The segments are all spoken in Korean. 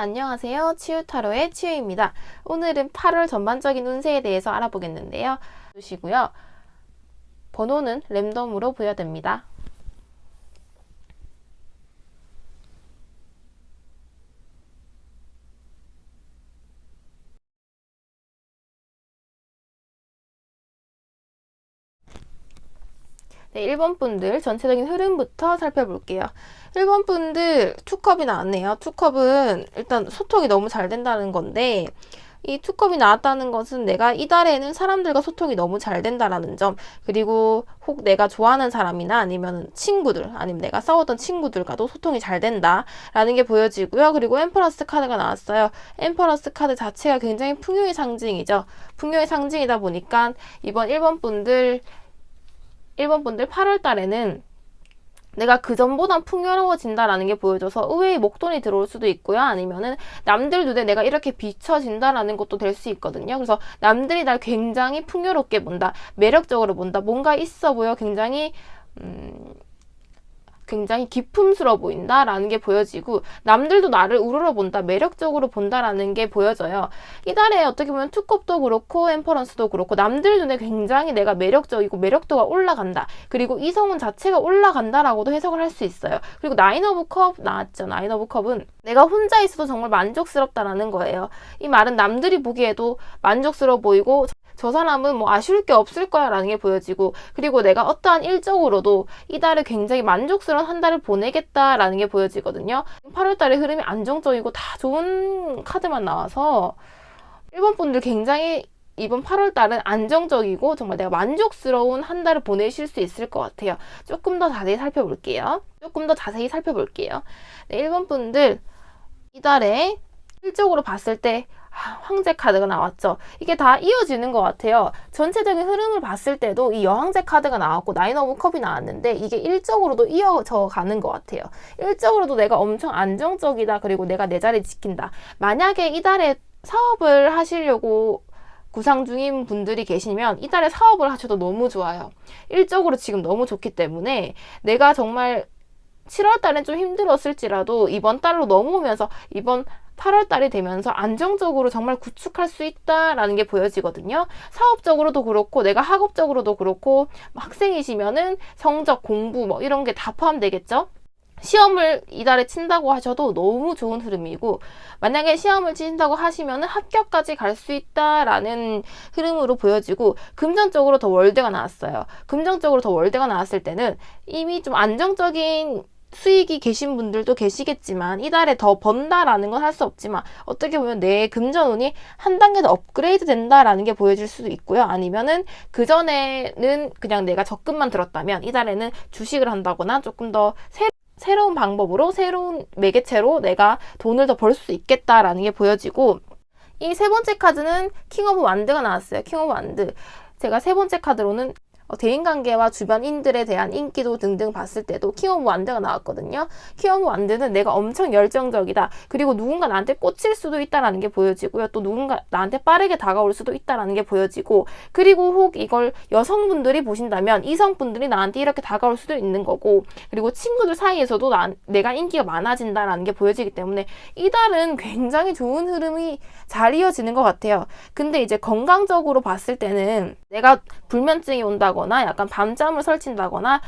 안녕하세요. 치유타로의 치유입니다. 오늘은 8월 전반적인 운세에 대해서 알아보겠는데요. 주시고요. 번호는 랜덤으로 부여됩니다. 네, 1번 분들 전체적인 흐름부터 살펴볼게요. 1번 분들 투컵이 나왔네요. 투컵은 일단 소통이 너무 잘 된다는 건데, 이 투컵이 나왔다는 것은 내가 이달에는 사람들과 소통이 너무 잘 된다라는 점, 그리고 혹 내가 좋아하는 사람이나 아니면 친구들, 아니면 내가 싸웠던 친구들과도 소통이 잘 된다라는 게 보여지고요. 그리고 엠퍼러스 카드가 나왔어요. 엠퍼러스 카드 자체가 굉장히 풍요의 상징이죠. 풍요의 상징이다 보니까 이번 1번 분들 8월 달에는 내가 그전보단 풍요로워진다라는 게 보여줘서 의외의 목돈이 들어올 수도 있고요. 아니면은 남들 눈에 내가 이렇게 비춰진다라는 것도 될 수 있거든요. 그래서 남들이 날 굉장히 풍요롭게 본다. 매력적으로 본다. 뭔가 있어 보여. 굉장히 기품스러워 보인다라는 게 보여지고, 남들도 나를 우러러 본다, 매력적으로 본다라는 게 보여져요. 이달에 어떻게 보면 투컵도 그렇고 엠퍼런스도 그렇고 남들 눈에 굉장히 내가 매력적이고 매력도가 올라간다. 그리고 이성운 자체가 올라간다라고도 해석을 할 수 있어요. 그리고 나인 오브 컵 나왔죠. 나인 오브 컵은 내가 혼자 있어도 정말 만족스럽다라는 거예요. 이 말은 남들이 보기에도 만족스러워 보이고 저 사람은 뭐 아쉬울 게 없을 거야 라는 게 보여지고, 그리고 내가 어떠한 일적으로도 이달에 굉장히 만족스러운 한 달을 보내겠다라는 게 보여지거든요. 8월달의 흐름이 안정적이고 다 좋은 카드만 나와서 1번 분들 굉장히 이번 8월달은 안정적이고 정말 내가 만족스러운 한 달을 보내실 수 있을 것 같아요. 조금 더 자세히 살펴볼게요. 네, 1번 분들 이달에 일적으로 봤을 때 황제 카드가 나왔죠. 이게 다 이어지는 것 같아요. 전체적인 흐름을 봤을 때도 이 여황제 카드가 나왔고 나인 오브 컵이 나왔는데 이게 일적으로도 이어져 가는 것 같아요. 일적으로도 내가 엄청 안정적이다. 그리고 내가 내 자리 지킨다. 만약에 이달에 사업을 하시려고 구상 중인 분들이 계시면 이달에 사업을 하셔도 너무 좋아요. 일적으로 지금 너무 좋기 때문에 내가 정말 7월 달엔 좀 힘들었을지라도 이번 달로 넘어오면서 이번 8월 달이 되면서 안정적으로 정말 구축할 수 있다라는 게 보여지거든요. 사업적으로도 그렇고 내가 학업적으로도 그렇고 학생이시면은 성적, 공부 뭐 이런 게 다 포함되겠죠. 시험을 이달에 친다고 하셔도 너무 좋은 흐름이고, 만약에 시험을 치신다고 하시면 합격까지 갈 수 있다라는 흐름으로 보여지고, 금전적으로 더 월드가 나왔어요. 금전적으로 더 월드가 나왔을 때는 이미 좀 안정적인 수익이 계신 분들도 계시겠지만 이달에 더 번다라는 건 할 수 없지만 어떻게 보면 내 금전운이 한 단계 더 업그레이드 된다라는 게 보여질 수도 있고요. 아니면은 그전에는 그냥 내가 적금만 들었다면 이달에는 주식을 한다거나 조금 더 새로운 방법으로 새로운 매개체로 내가 돈을 더 벌 수 있겠다라는 게 보여지고, 이 세 번째 카드는 킹 오브 완드가 나왔어요. 킹 오브 완드. 제가 세 번째 카드로는 대인관계와 주변인들에 대한 인기도 등등 봤을 때도 킹 오브 완드가 나왔거든요. 킹 오브 완드는 내가 엄청 열정적이다. 그리고 누군가 나한테 꽂힐 수도 있다라는 게 보여지고요. 또 누군가 나한테 빠르게 다가올 수도 있다라는 게 보여지고, 그리고 혹 이걸 여성분들이 보신다면 이성분들이 나한테 이렇게 다가올 수도 있는 거고, 그리고 친구들 사이에서도 내가 인기가 많아진다라는 게 보여지기 때문에 이달은 굉장히 좋은 흐름이 잘 이어지는 것 같아요. 근데 이제 건강적으로 봤을 때는 내가 불면증이 온다거나 약간 밤잠을 설친다거나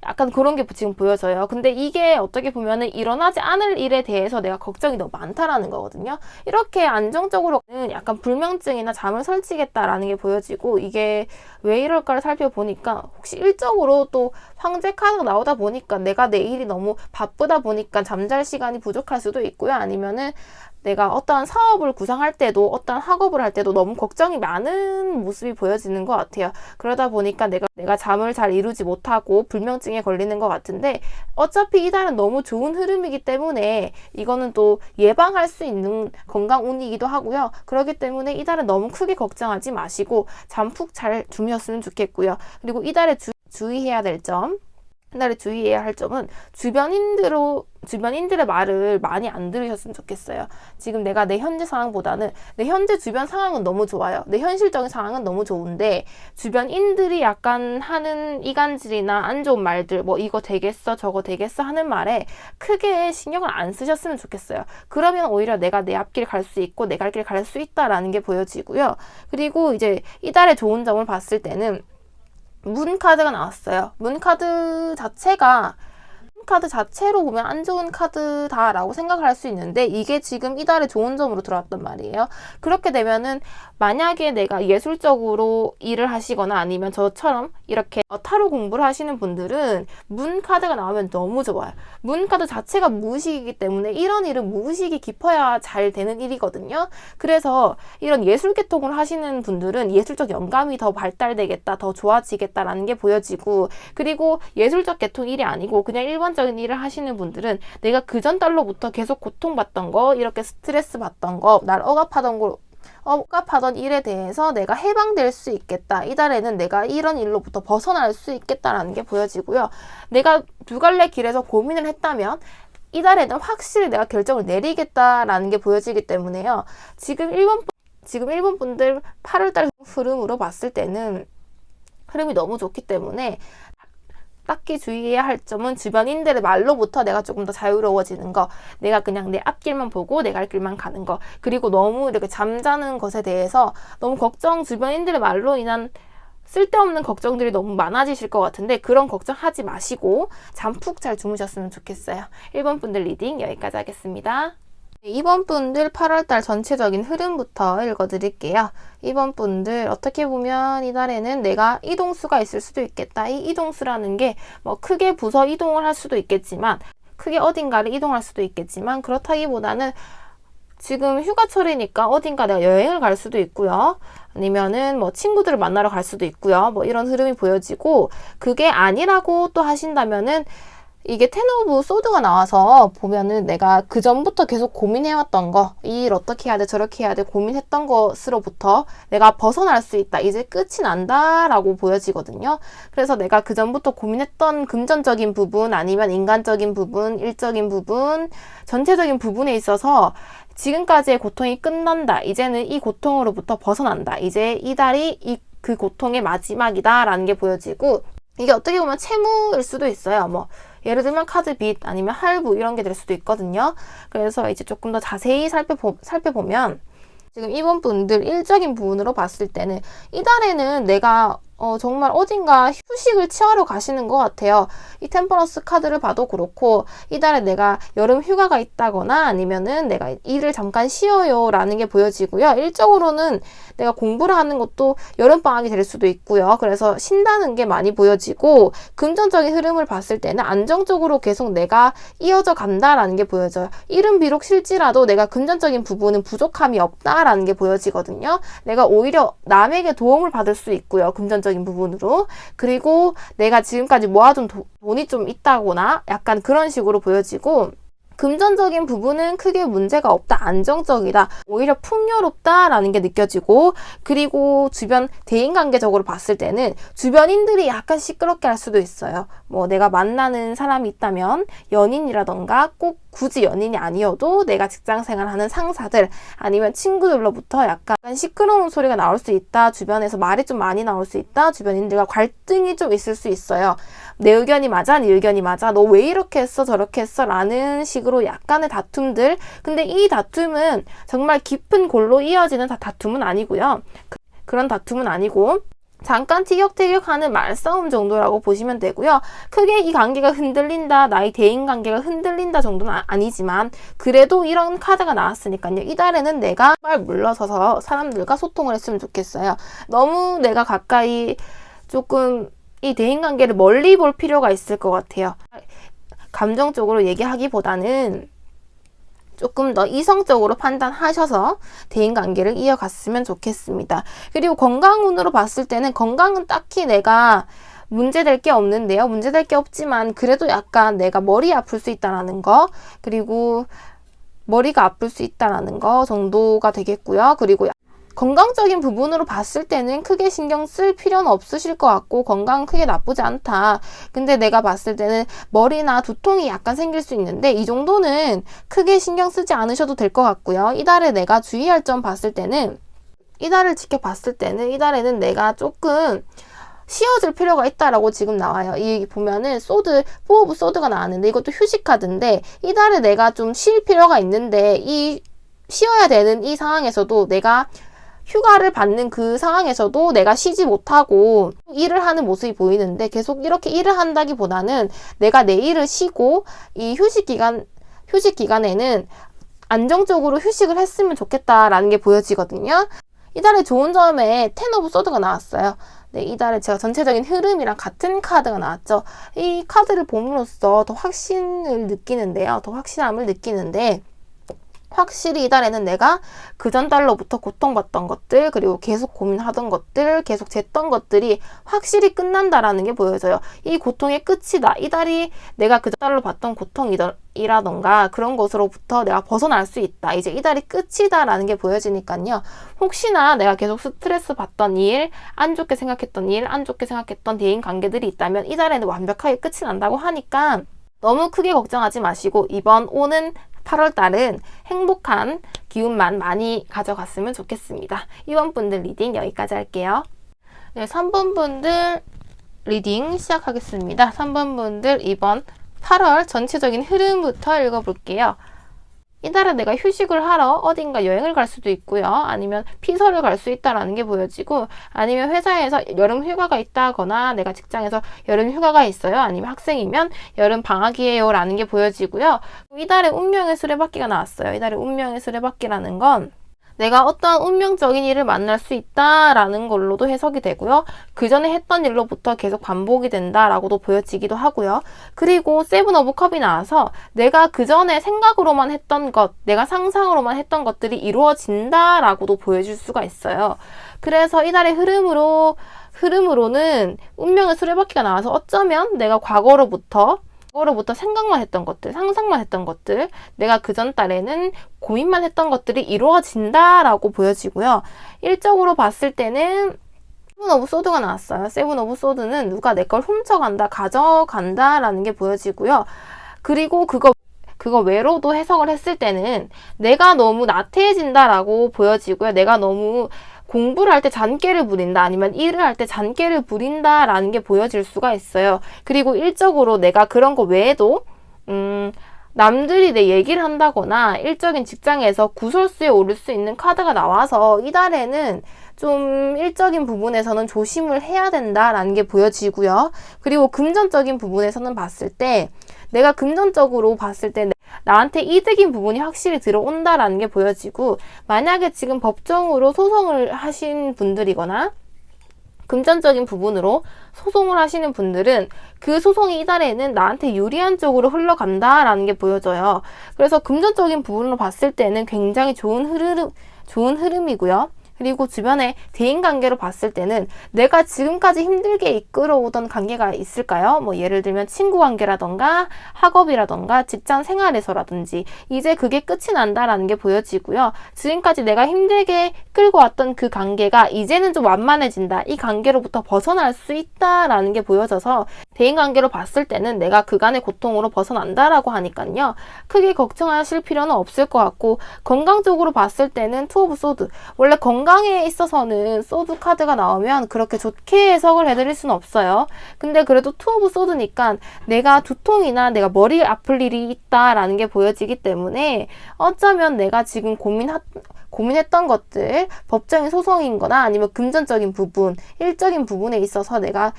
약간 그런 게 지금 보여져요. 근데 이게 어떻게 보면은 일어나지 않을 일에 대해서 내가 걱정이 너무 많다라는 거거든요. 이렇게 안정적으로는 약간 불면증이나 잠을 설치겠다라는 게 보여지고, 이게 왜 이럴까를 살펴보니까 혹시 일적으로 또 황제 카드가 나오다 보니까 내가 내일이 너무 바쁘다 보니까 잠잘 시간이 부족할 수도 있고요. 아니면은 내가 어떠한 사업을 구상할 때도 어떠한 학업을 할 때도 너무 걱정이 많은 모습이 보여지는 것 같아요. 그러다 보니까 내가 잠을 잘 이루지 못하고 불면증에 걸리는 것 같은데, 어차피 이달은 너무 좋은 흐름이기 때문에 이거는 또 예방할 수 있는 건강운이기도 하고요. 그렇기 때문에 이달은 너무 크게 걱정하지 마시고 잠 푹 잘 주무셨으면 좋겠고요. 그리고 이달에 주의해야 될 점, 이달에 주의해야 할 점은 주변인들의 말을 많이 안 들으셨으면 좋겠어요. 지금 내가 내 현재 상황보다는 내 현재 주변 상황은 너무 좋아요. 내 현실적인 상황은 너무 좋은데 주변인들이 약간 하는 이간질이나 안 좋은 말들, 뭐 이거 되겠어 저거 되겠어 하는 말에 크게 신경을 안 쓰셨으면 좋겠어요. 그러면 오히려 내가 내 앞길 갈 수 있고 내 갈 길 갈 수 있다라는 게 보여지고요. 그리고 이제 이달의 좋은 점을 봤을 때는 문 카드가 나왔어요. 문 카드 자체로 보면 안 좋은 카드다라고 생각할 수 있는데 이게 지금 이달의 좋은 점으로 들어왔단 말이에요. 그렇게 되면은 만약에 내가 예술적으로 일을 하시거나 아니면 저처럼 이렇게 타로 공부를 하시는 분들은 문 카드가 나오면 너무 좋아요. 문 카드 자체가 무의식이기 때문에 이런 일은 무의식이 깊어야 잘 되는 일이거든요. 그래서 이런 예술 계통을 하시는 분들은 예술적 영감이 더 발달되겠다, 더 좋아지겠다라는 게 보여지고, 그리고 예술적 계통 일이 아니고 그냥 일반적인 일을 하시는 분들은 내가 그전 달로부터 계속 고통받던 거, 이렇게 스트레스 받던 거, 날 억압하던 일에 대해서 내가 해방될 수 있겠다. 이달에는 내가 이런 일로부터 벗어날 수 있겠다라는 게 보여지고요. 내가 두 갈래 길에서 고민을 했다면 이달에는 확실히 내가 결정을 내리겠다라는 게 보여지기 때문에요. 지금 일본 분들 8월달 흐름으로 봤을 때는 흐름이 너무 좋기 때문에 딱히 주의해야 할 점은 주변인들의 말로부터 내가 조금 더 자유로워지는 거, 내가 그냥 내 앞길만 보고 내 갈 길만 가는 거, 그리고 너무 이렇게 잠자는 것에 대해서 너무 주변인들의 말로 인한 쓸데없는 걱정들이 너무 많아지실 것 같은데 그런 걱정하지 마시고 잠 푹 잘 주무셨으면 좋겠어요. 1번 분들 리딩 여기까지 하겠습니다. 2번 분들 8월달 전체적인 흐름부터 읽어드릴게요. 2번 분들 어떻게 보면 이달에는 내가 이동수가 있을 수도 있겠다. 이 이동수라는 게 뭐 크게 부서 이동을 할 수도 있겠지만, 크게 어딘가를 이동할 수도 있겠지만, 그렇다기보다는 지금 휴가철이니까 어딘가 내가 여행을 갈 수도 있고요. 아니면은 뭐 친구들을 만나러 갈 수도 있고요. 뭐 이런 흐름이 보여지고, 그게 아니라고 또 하신다면은 이게 텐 오브 소드가 나와서 보면은 내가 그 전부터 계속 고민해왔던 거, 이 일 어떻게 해야 돼 저렇게 해야 돼 고민했던 것으로부터 내가 벗어날 수 있다, 이제 끝이 난다라고 보여지거든요. 그래서 내가 그 전부터 고민했던 금전적인 부분, 아니면 인간적인 부분, 일적인 부분, 전체적인 부분에 있어서 지금까지의 고통이 끝난다, 이제는 이 고통으로부터 벗어난다, 이제 이달이 그 고통의 마지막이다 라는 게 보여지고, 이게 어떻게 보면 채무일 수도 있어요. 뭐 예를 들면 카드 빚, 아니면 할부, 이런 게 될 수도 있거든요. 그래서 이제 조금 더 자세히 살펴보면 지금 이번 분들 일적인 부분으로 봤을 때는 이달에는 내가 정말 어딘가 휴식을 취하러 가시는 것 같아요. 이 템퍼런스 카드를 봐도 그렇고 이달에 내가 여름 휴가가 있다거나 아니면은 내가 일을 잠깐 쉬어요 라는 게 보여지고요. 일적으로는 내가 공부를 하는 것도 여름방학이 될 수도 있고요. 그래서 쉰다는 게 많이 보여지고, 금전적인 흐름을 봤을 때는 안정적으로 계속 내가 이어져 간다라는 게 보여져요. 일은 비록 실지라도 내가 금전적인 부분은 부족함이 없다라는 게 보여지거든요. 내가 오히려 남에게 도움을 받을 수 있고요. 금전적인 부분으로. 그리고 내가 지금까지 모아둔 돈이 좀 있다거나 약간 그런 식으로 보여지고, 금전적인 부분은 크게 문제가 없다, 안정적이다, 오히려 풍요롭다라는 게 느껴지고, 그리고 주변 대인관계적으로 봤을 때는 주변인들이 약간 시끄럽게 할 수도 있어요. 뭐 내가 만나는 사람이 있다면 연인이라던가 꼭 굳이 연인이 아니어도 내가 직장생활하는 상사들 아니면 친구들로부터 약간 시끄러운 소리가 나올 수 있다, 주변에서 말이 좀 많이 나올 수 있다, 주변인들과 갈등이 좀 있을 수 있어요. 내 의견이 맞아, 네 의견이 맞아, 너 왜 이렇게 했어 저렇게 했어 라는 식으로 약간의 다툼들. 근데 이 다툼은 정말 깊은 골로 이어지는 다툼은 아니고요. 그런 다툼은 아니고 잠깐 티격태격하는 말싸움 정도라고 보시면 되고요. 크게 이 관계가 흔들린다, 나의 대인관계가 흔들린다 정도는 아니지만, 그래도 이런 카드가 나왔으니까요. 이달에는 내가 정말 물러서서 사람들과 소통을 했으면 좋겠어요. 너무 내가 가까이 조금 이 대인관계를 멀리 볼 필요가 있을 것 같아요. 감정적으로 얘기하기보다는 조금 더 이성적으로 판단하셔서 대인관계를 이어갔으면 좋겠습니다. 그리고 건강운으로 봤을 때는 건강은 딱히 내가 문제될 게 없는데요. 문제될 게 없지만 그래도 약간 내가 머리 아플 수 있다라는 거, 그리고 머리가 아플 수 있다라는 거 정도가 되겠고요. 그리고 건강적인 부분으로 봤을 때는 크게 신경 쓸 필요는 없으실 것 같고 건강은 크게 나쁘지 않다. 근데 내가 봤을 때는 머리나 두통이 약간 생길 수 있는데 이 정도는 크게 신경 쓰지 않으셔도 될 것 같고요. 이달에 내가 주의할 점 봤을 때는 이달을 지켜봤을 때는 이달에는 내가 조금 쉬어줄 필요가 있다라고 지금 나와요. 이 보면은 소드, 4 오브 소드가 나왔는데 이것도 휴식 카드인데 이달에 내가 좀 쉴 필요가 있는데 이 쉬어야 되는 이 상황에서도 내가 휴가를 받는 그 상황에서도 내가 쉬지 못하고 일을 하는 모습이 보이는데 계속 이렇게 일을 한다기보다는 내가 내 일을 쉬고 이 휴식 기간에는 안정적으로 휴식을 했으면 좋겠다라는 게 보여지거든요. 이달에 좋은 점에 10 오브 소드가 나왔어요. 네, 이달에 제가 전체적인 흐름이랑 같은 카드가 나왔죠. 이 카드를 봄으로써 더 확신을 느끼는데요. 더 확실함을 느끼는데 확실히 이달에는 내가 그전 달로부터 고통받던 것들, 그리고 계속 고민하던 것들, 계속 쟀던 것들이 확실히 끝난다라는 게 보여져요. 이 고통의 끝이다. 이달이 내가 그전 달로 받던 고통이라던가 그런 것으로부터 내가 벗어날 수 있다. 이제 이달이 끝이다라는 게 보여지니까요. 혹시나 내가 계속 스트레스 받던 일, 안 좋게 생각했던 일, 안 좋게 생각했던 대인 관계들이 있다면 이달에는 완벽하게 끝이 난다고 하니까 너무 크게 걱정하지 마시고 이번 오는 8월 달은 행복한 기운만 많이 가져갔으면 좋겠습니다. 2번 분들 리딩 여기까지 할게요. 네, 3번 분들 리딩 시작하겠습니다. 3번 분들 이번 8월 전체적인 흐름부터 읽어볼게요. 이달에 내가 휴식을 하러 어딘가 여행을 갈 수도 있고요. 아니면 피서를 갈 수 있다라는 게 보여지고 아니면 회사에서 여름 휴가가 있다거나 내가 직장에서 여름 휴가가 있어요. 아니면 학생이면 여름 방학이에요 라는 게 보여지고요. 이달에 운명의 수레바퀴가 나왔어요. 이달에 운명의 수레바퀴라는 건 내가 어떠한 운명적인 일을 만날 수 있다라는 걸로도 해석이 되고요. 그 전에 했던 일로부터 계속 반복이 된다라고도 보여지기도 하고요. 그리고 세븐 오브 컵이 나와서 내가 그 전에 생각으로만 했던 것, 내가 상상으로만 했던 것들이 이루어진다라고도 보여줄 수가 있어요. 그래서 이달의 흐름으로는 운명의 수레바퀴가 나와서 어쩌면 내가 과거로부터 생각만 했던 것들, 상상만 했던 것들, 내가 그전 달에는 고민만 했던 것들이 이루어진다라고 보여지고요. 일적으로 봤을 때는 세븐 오브 소드가 나왔어요. 세븐 오브 소드는 누가 내 걸 훔쳐간다, 가져간다라는 게 보여지고요. 그리고 그거 외로도 해석을 했을 때는 내가 너무 나태해진다라고 보여지고요. 내가 너무 공부를 할 때 잔꾀를 부린다 아니면 일을 할 때 잔꾀를 부린다라는 게 보여질 수가 있어요. 그리고 일적으로 내가 그런 거 외에도 남들이 내 얘기를 한다거나 일적인 직장에서 구설수에 오를 수 있는 카드가 나와서 이달에는 좀 일적인 부분에서는 조심을 해야 된다라는 게 보여지고요. 그리고 금전적인 부분에서는 봤을 때 내가 금전적으로 봤을 때 나한테 이득인 부분이 확실히 들어온다라는 게 보여지고 만약에 지금 법정으로 소송을 하신 분들이거나 금전적인 부분으로 소송을 하시는 분들은 그 소송이 이달에는 나한테 유리한 쪽으로 흘러간다라는 게 보여져요. 그래서 금전적인 부분으로 봤을 때는 굉장히 좋은 흐름이고요. 그리고 주변의 대인관계로 봤을 때는 내가 지금까지 힘들게 이끌어오던 관계가 있을까요? 뭐 예를 들면 친구 관계라던가 학업이라던가 직장 생활에서라든지 이제 그게 끝이 난다라는 게 보여지고요. 지금까지 내가 힘들게 끌고 왔던 그 관계가 이제는 좀 완만해진다. 이 관계로부터 벗어날 수 있다라는 게 보여져서 대인관계로 봤을 때는 내가 그간의 고통으로 벗어난다라고 하니까요. 크게 걱정하실 필요는 없을 것 같고 건강적으로 봤을 때는 투 오브 소드. 원래 건강에 있어서는 소드 카드가 나오면 그렇게 좋게 해석을 해드릴 수는 없어요. 근데 그래도 투 오브 소드니까 내가 두통이나 내가 머리 아플 일이 있다라는 게 보여지기 때문에 어쩌면 내가 지금 고민했던 것들, 법적인 소송인 거나 아니면 금전적인 부분, 일적인 부분에 있어서 내가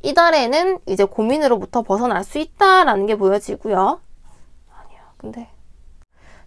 이달에는 이제 고민으로부터 벗어날 수 있다라는 게 보여지고요. 아니요. 근데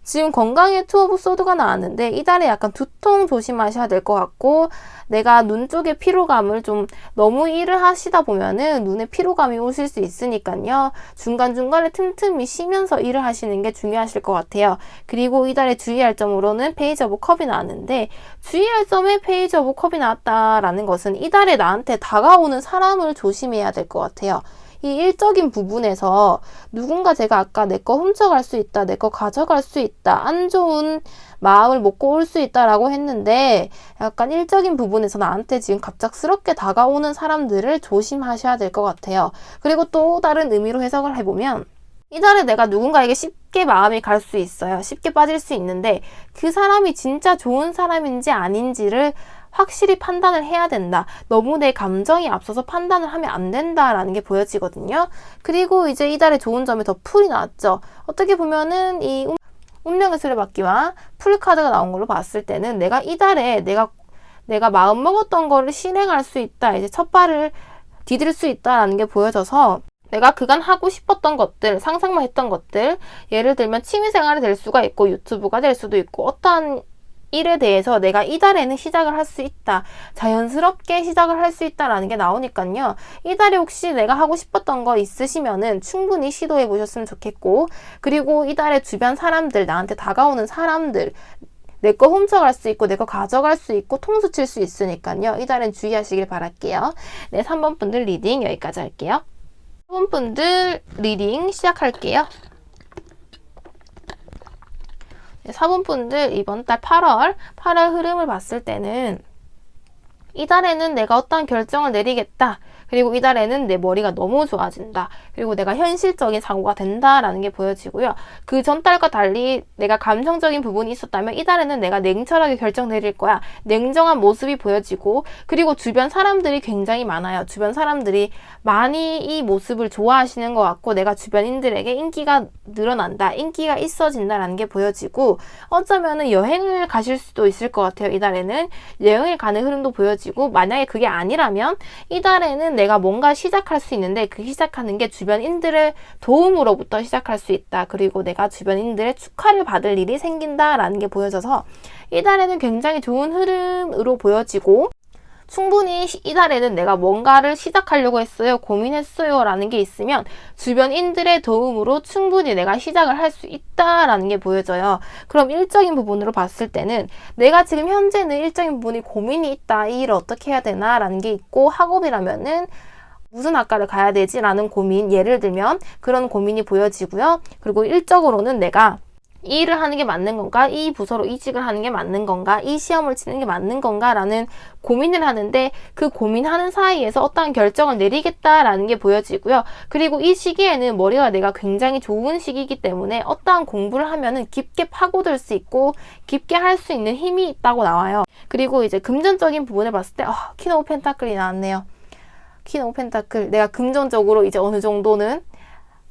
지금 건강에 투 오브 소드가 나왔는데 이달에 약간 두통 조심하셔야 될 것 같고 내가 눈 쪽에 피로감을 좀 너무 일을 하시다 보면은 눈에 피로감이 오실 수 있으니까요. 중간중간에 틈틈이 쉬면서 일을 하시는 게 중요하실 것 같아요. 그리고 이달에 주의할 점으로는 페이지 오브 컵이 나왔는데 주의할 점에 페이지 오브 컵이 나왔다라는 것은 이달에 나한테 다가오는 사람을 조심해야 될 것 같아요. 이 일적인 부분에서 누군가 제가 아까 내 거 훔쳐갈 수 있다, 내 거 가져갈 수 있다, 안 좋은 마음을 먹고 올 수 있다라고 했는데 약간 일적인 부분에서 나한테 지금 갑작스럽게 다가오는 사람들을 조심하셔야 될 것 같아요. 그리고 또 다른 의미로 해석을 해보면 이달에 내가 누군가에게 쉽게 마음이 갈 수 있어요. 쉽게 빠질 수 있는데 그 사람이 진짜 좋은 사람인지 아닌지를 확실히 판단을 해야 된다. 너무 내 감정이 앞서서 판단을 하면 안 된다라는 게 보여지거든요. 그리고 이제 이달에 좋은 점이 더 풀이 나왔죠. 어떻게 보면은 이 운명의 수레바퀴와 풀 카드가 나온 걸로 봤을 때는 내가 이달에 내가 마음 먹었던 거를 실행할 수 있다. 이제 첫 발을 디딜 수 있다라는 게 보여져서 내가 그간 하고 싶었던 것들, 상상만 했던 것들, 예를 들면 취미생활이 될 수가 있고 유튜브가 될 수도 있고 어떠한 일에 대해서 내가 이달에는 시작을 할 수 있다. 자연스럽게 시작을 할 수 있다라는 게 나오니까요. 이달에 혹시 내가 하고 싶었던 거 있으시면은 충분히 시도해 보셨으면 좋겠고, 그리고 이달에 주변 사람들, 나한테 다가오는 사람들, 내 거 훔쳐갈 수 있고 내 거 가져갈 수 있고 통수 칠 수 있으니까요. 이달엔 주의하시길 바랄게요. 네, 3번 분들 리딩 여기까지 할게요. 4번 분들 리딩 시작할게요. 4번 분들 이번 달 8월 흐름을 봤을 때는 이달에는 내가 어떠한 결정을 내리겠다. 그리고 이달에는 내 머리가 너무 좋아진다. 그리고 내가 현실적인 사고가 된다라는 게 보여지고요. 그 전달과 달리 내가 감정적인 부분이 있었다면 이달에는 내가 냉철하게 결정 내릴 거야. 냉정한 모습이 보여지고, 그리고 주변 사람들이 굉장히 많아요. 주변 사람들이 많이 이 모습을 좋아하시는 것 같고 내가 주변인들에게 인기가 늘어난다. 인기가 있어진다라는 게 보여지고, 어쩌면은 여행을 가실 수도 있을 것 같아요. 이달에는 여행을 가는 흐름도 보여지고, 만약에 그게 아니라면 이달에는 내가 뭔가 시작할 수 있는데 그 시작하는 게 주변인들의 도움으로부터 시작할 수 있다. 그리고 내가 주변인들의 축하를 받을 일이 생긴다라는 게 보여져서 이달에는 굉장히 좋은 흐름으로 보여지고, 충분히 이달에는 내가 뭔가를 시작하려고 했어요, 고민했어요 라는 게 있으면 주변인들의 도움으로 충분히 내가 시작을 할 수 있다라는 게 보여져요. 그럼 일적인 부분으로 봤을 때는 내가 지금 현재는 일적인 부분이 고민이 있다, 이 일을 어떻게 해야 되나 라는 게 있고, 학업이라면은 무슨 학과를 가야 되지 라는 고민, 예를 들면 그런 고민이 보여지고요. 그리고 일적으로는 내가 이 일을 하는 게 맞는 건가? 이 부서로 이직을 하는 게 맞는 건가? 이 시험을 치는 게 맞는 건가? 라는 고민을 하는데 그 고민하는 사이에서 어떠한 결정을 내리겠다라는 게 보여지고요. 그리고 이 시기에는 머리가 내가 굉장히 좋은 시기이기 때문에 어떠한 공부를 하면은 깊게 파고들 수 있고 깊게 할 수 있는 힘이 있다고 나와요. 그리고 이제 금전적인 부분을 봤을 때 퀸 오브 펜타클이 나왔네요. 퀸 오브 펜타클, 내가 금전적으로 이제 어느 정도는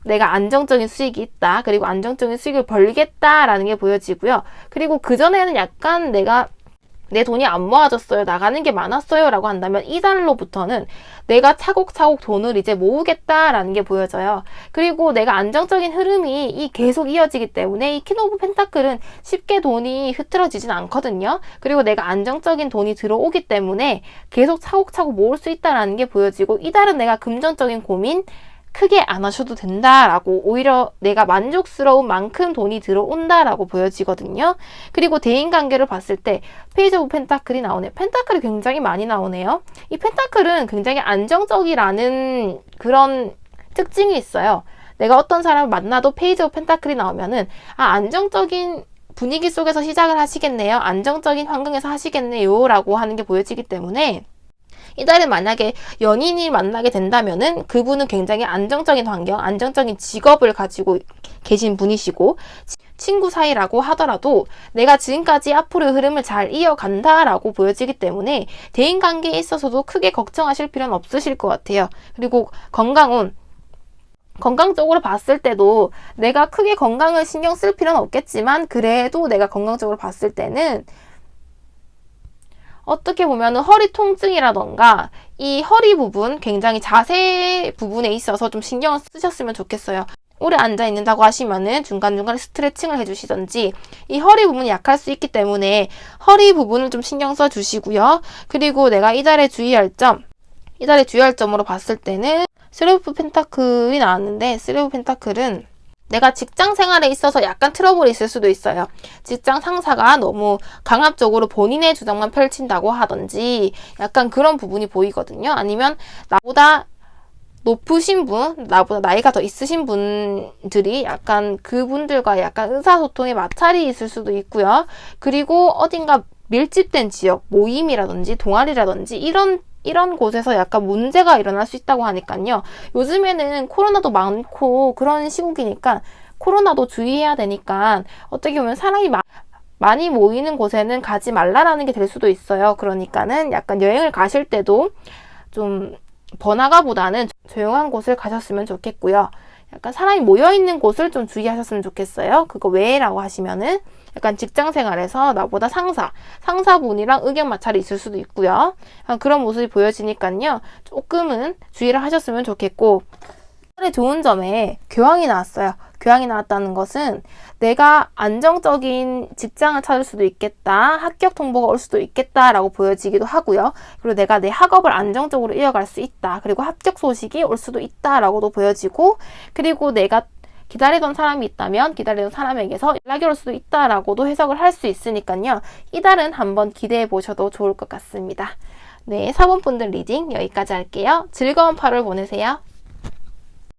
내가 안정적인 수익이 있다. 그리고 안정적인 수익을 벌겠다라는 게 보여지고요. 그리고 그전에는 약간 내 돈이 안 모아졌어요, 나가는 게 많았어요 라고 한다면 이달로부터는 내가 차곡차곡 돈을 이제 모으겠다라는 게 보여져요. 그리고 내가 안정적인 흐름이 계속 이어지기 때문에 이 퀸 오브 펜타클은 쉽게 돈이 흐트러지진 않거든요. 그리고 내가 안정적인 돈이 들어오기 때문에 계속 차곡차곡 모을 수 있다라는 게 보여지고, 이달은 내가 금전적인 고민 크게 안 하셔도 된다라고, 오히려 내가 만족스러운 만큼 돈이 들어온다라고 보여지거든요. 그리고 대인관계를 봤을 때 페이지 오브 펜타클이 나오네요. 펜타클이 굉장히 많이 나오네요. 이 펜타클은 굉장히 안정적이라는 그런 특징이 있어요. 내가 어떤 사람을 만나도 페이지 오브 펜타클이 나오면은 안정적인 분위기 속에서 시작을 하시겠네요. 안정적인 환경에서 하시겠네요 라고 하는 게 보여지기 때문에 이달에 만약에 연인이 만나게 된다면은 그분은 굉장히 안정적인 환경, 안정적인 직업을 가지고 계신 분이시고, 친구 사이라고 하더라도 내가 지금까지 앞으로의 흐름을 잘 이어간다라고 보여지기 때문에 대인관계에 있어서도 크게 걱정하실 필요는 없으실 것 같아요. 그리고 건강 쪽으로 봤을 때도 내가 크게 건강을 신경 쓸 필요는 없겠지만, 그래도 내가 건강적으로 봤을 때는 어떻게 보면은 허리 통증이라던가 이 허리 부분, 굉장히 자세 부분에 있어서 좀 신경을 쓰셨으면 좋겠어요. 오래 앉아 있는다고 하시면은 중간중간에 스트레칭을 해주시던지, 이 허리 부분이 약할 수 있기 때문에 허리 부분을 좀 신경 써 주시고요. 그리고 내가 이달에 주의할 점으로 봤을 때는 쓰리 오브 펜타클이 나왔는데, 쓰리 오브 펜타클은 내가 직장 생활에 있어서 약간 트러블이 있을 수도 있어요. 직장 상사가 너무 강압적으로 본인의 주장만 펼친다고 하던지 약간 그런 부분이 보이거든요. 아니면 나보다 높으신 분, 나보다 나이가 더 있으신 분들이 약간 그분들과 약간 의사소통에 마찰이 있을 수도 있고요. 그리고 어딘가 밀집된 지역, 모임이라든지 동아리라든지 이런 곳에서 약간 문제가 일어날 수 있다고 하니까요. 요즘에는 코로나도 많고 그런 시국이니까 코로나도 주의해야 되니까 어떻게 보면 사람이 많이 모이는 곳에는 가지 말라라는 게 될 수도 있어요. 그러니까는 약간 여행을 가실 때도 좀 번화가보다는 조용한 곳을 가셨으면 좋겠고요. 약간 사람이 모여있는 곳을 좀 주의하셨으면 좋겠어요. 그거 왜라고 하시면은 약간 직장 생활에서 나보다 상사분이랑 의견 마찰이 있을 수도 있고요. 그런 모습이 보여지니까요. 조금은 주의를 하셨으면 좋겠고, 좋은 점에 교황이 나왔어요. 교황이 나왔다는 것은 내가 안정적인 직장을 찾을 수도 있겠다, 합격 통보가 올 수도 있겠다라고 보여지기도 하고요. 그리고 내가 내 학업을 안정적으로 이어갈 수 있다, 그리고 합격 소식이 올 수도 있다라고도 보여지고, 그리고 내가 기다리던 사람이 있다면 기다리던 사람에게서 연락이 올 수도 있다라고도 해석을 할 수 있으니까요. 이달은 한번 기대해 보셔도 좋을 것 같습니다. 네, 4번 분들 리딩 여기까지 할게요. 즐거운 8월 보내세요.